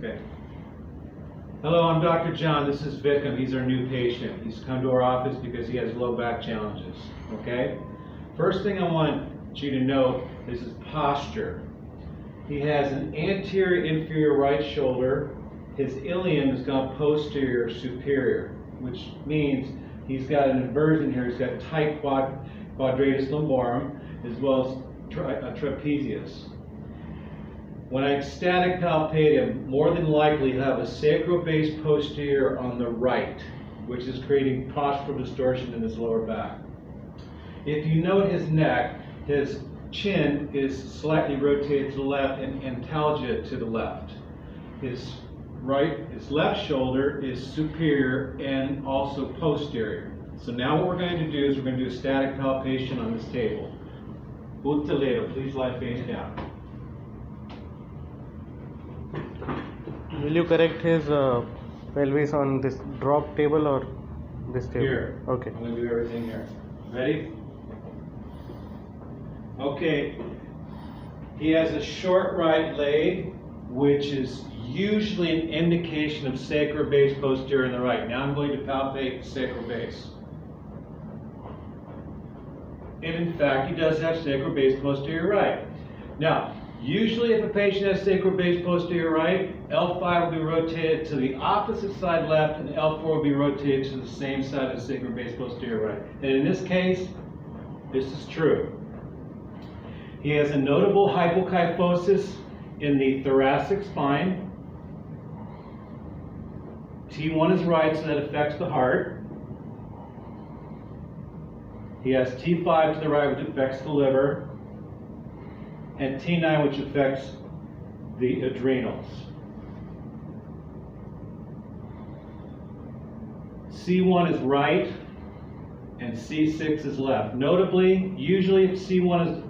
Okay. Hello, I'm Dr. John. This is Vikram. He's our new patient. He's come to our office because he has low back challenges. Okay? First thing I want you to know is his posture. He has an anterior inferior right shoulder. His ilium has gone posterior superior, which means he's got an inversion here. He's got tight quadratus lumborum as well as trapezius. When I static palpate him, more than likely he'll have a sacral base posterior on the right, which is creating postural distortion in his lower back. If you note his neck, his chin is slightly rotated to the left and antalgia to the left. His left shoulder is superior and also posterior. So now what we're going to do is we're going to do a static palpation on this table. Utaledo, please lie face down. Will you correct his pelvis on this drop table or this table? Here. Okay. I'm going to do everything here. Ready? Okay. He has a short right leg, which is usually an indication of sacral base posterior in the right. Now I'm going to palpate the sacral base. And in fact, he does have sacral base posterior right. Now, usually if a patient has sacral base posterior right, L5 will be rotated to the opposite side left and L4 will be rotated to the same side of the sacral base posterior right. And in this case, this is true. He has a notable hypokyphosis in the thoracic spine. T1 is right, so that affects the heart. He has T5 to the right, which affects the liver, and T9, which affects the adrenals. C1 is right, and C6 is left. Notably, usually if C1 is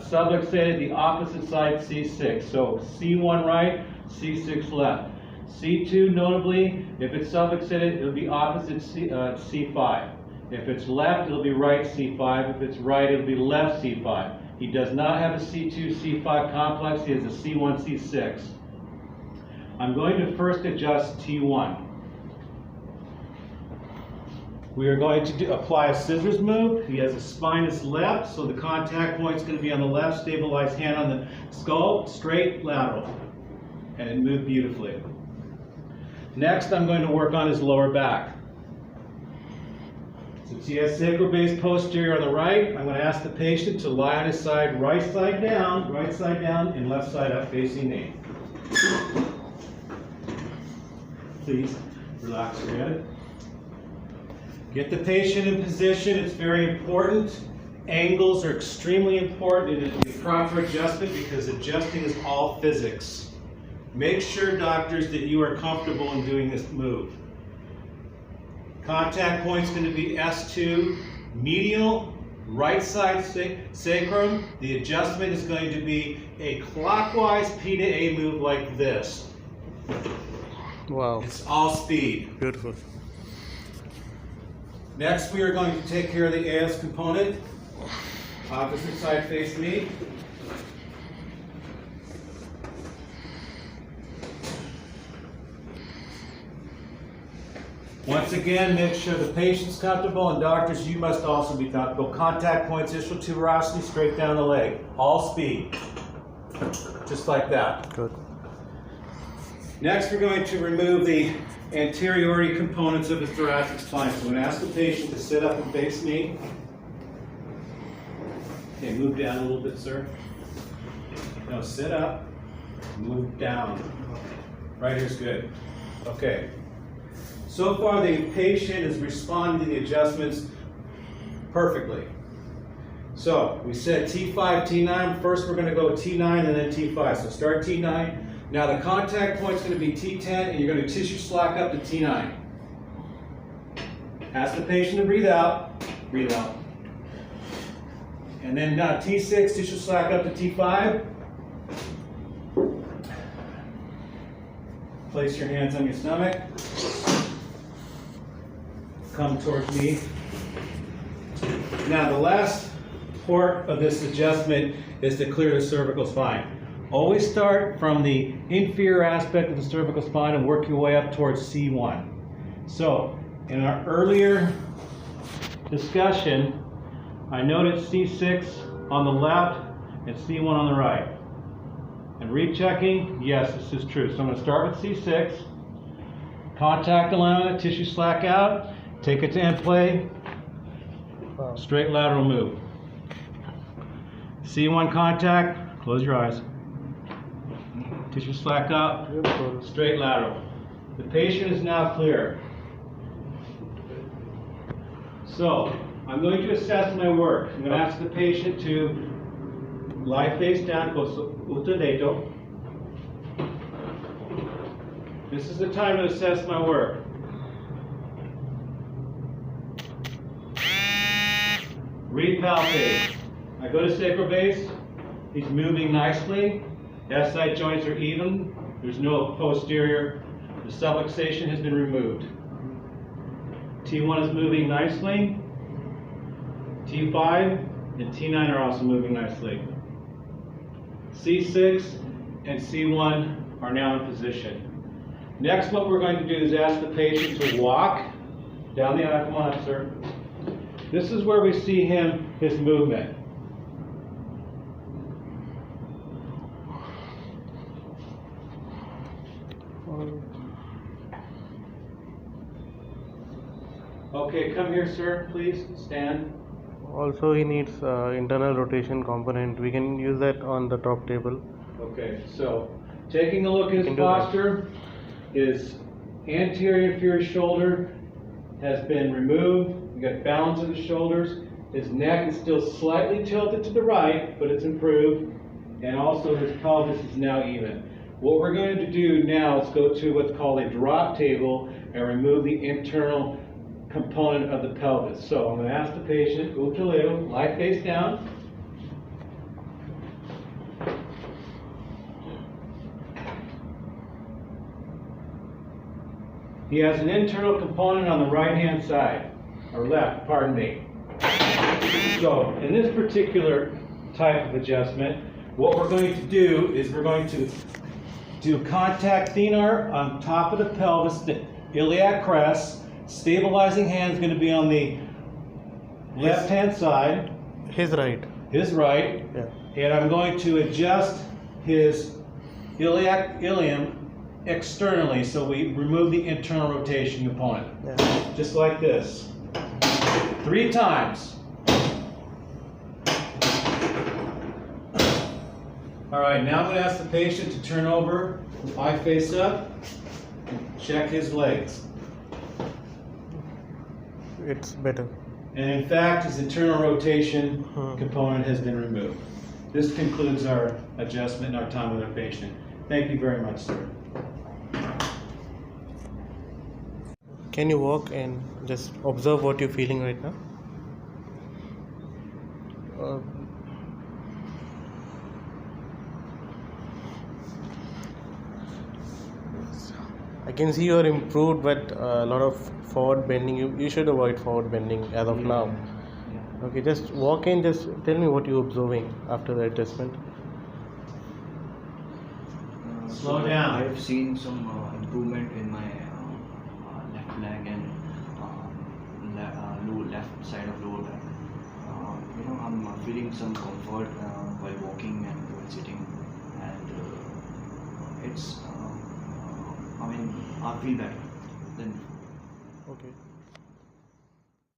subluxated, the opposite side C6. So C1 right, C6 left. C2, notably, if it's subluxated, it'll be opposite C5. If it's left, it'll be right C5. If it's right, it'll be left C5. He does not have a C2, C5 complex. He has a C1, C6. I'm going to first adjust T1. We are going to apply a scissors move. He has a spinous left, so the contact point is going to be on the left. Stabilize hand on the skull, straight, lateral. And it moved beautifully. Next, I'm going to work on his lower back. Since he has sacral base posterior on the right, I'm going to ask the patient to lie on his side, right side down, and left side up facing me. Please relax your head. Get the patient in position. It's very important. Angles are extremely important in the proper adjustment because adjusting is all physics. Make sure, doctors, that you are comfortable in doing this move. Contact point is going to be S2, medial, right side sacrum. The adjustment is going to be a clockwise P to A move like this. Wow. It's all speed. Beautiful. Next, we are going to take care of the AS component. Opposite side face me. Once again, make sure the patient's comfortable, and doctors, you must also be comfortable. Contact points, ischial tuberosity, straight down the leg. All speed. Just like that. Good. Next, we're going to remove the anteriority components of the thoracic spine. So I'm going to ask the patient to sit up and face me. Okay, move down a little bit, sir. No, sit up, move down. Right here's good. Okay. So far, the patient is responding to the adjustments perfectly. So we said T5, T9. First, we're going to go T9 and then T5. So start T9. Now the contact point is going to be T10, and you're going to tissue slack up to T9. Ask the patient to breathe out. Breathe out. And then T6, tissue slack up to T5. Place your hands on your stomach. Come towards me. Now the last part of this adjustment is to clear the cervical spine. Always start from the inferior aspect of the cervical spine and work your way up towards C1. So, in our earlier discussion, I noted C6 on the left and C1 on the right. And rechecking, yes, this is true. So I'm going to start with C6, contact the line on the tissue slack out, take it to end play, straight lateral move. C1 contact, close your eyes. Tissue slack up, straight lateral. The patient is now clear. So, I'm going to assess my work. I'm going to ask the patient to lie face down, utto. This is the time to assess my work. Repalpate. I go to sacral base. He's moving nicely. SI joints are even. There's no posterior. The subluxation has been removed. T1 is moving nicely. T5 and T9 are also moving nicely. C6 and C1 are now in position. Next, what we're going to do is ask the patient to walk down the aisle. Come on up, sir. This is where we see his movement. Okay, come here, sir, please. Stand. Also, he needs internal rotation component. We can use that on the top table. Okay, so taking a look at his posture, his anterior inferior shoulder has been removed. We got balance of the shoulders. His neck is still slightly tilted to the right, but it's improved. And also his pelvis is now even. What we're going to do now is go to what's called a drop table and remove the internal component of the pelvis. So I'm going to ask the patient, utto, lie face down. He has an internal component on the right-hand side, or left, pardon me. So in this particular type of adjustment, what we're going to do is we're going to do contact thenar on top of the pelvis, the iliac crest. Stabilizing hand is going to be on the left-hand side. His right. His right. Yeah. And I'm going to adjust his ilium externally, so we remove the internal rotation component. Yeah. Just like this. 3 times. All right, now I'm going to ask the patient to turn over, eye face up, check his legs. It's better. And in fact, his internal rotation component has been removed. This concludes our adjustment and our time with our patient. Thank you very much, sir. Can you walk and just observe what you're feeling right now? I can see you're improved, but a lot of forward bending. You should avoid forward bending as of now. Okay, just walk in, just tell me what you're observing after the adjustment. Slow down. I have seen some improvement in my left leg and left side of lower back. I'm feeling some comfort while walking and while sitting, and I feel better than before. Okay.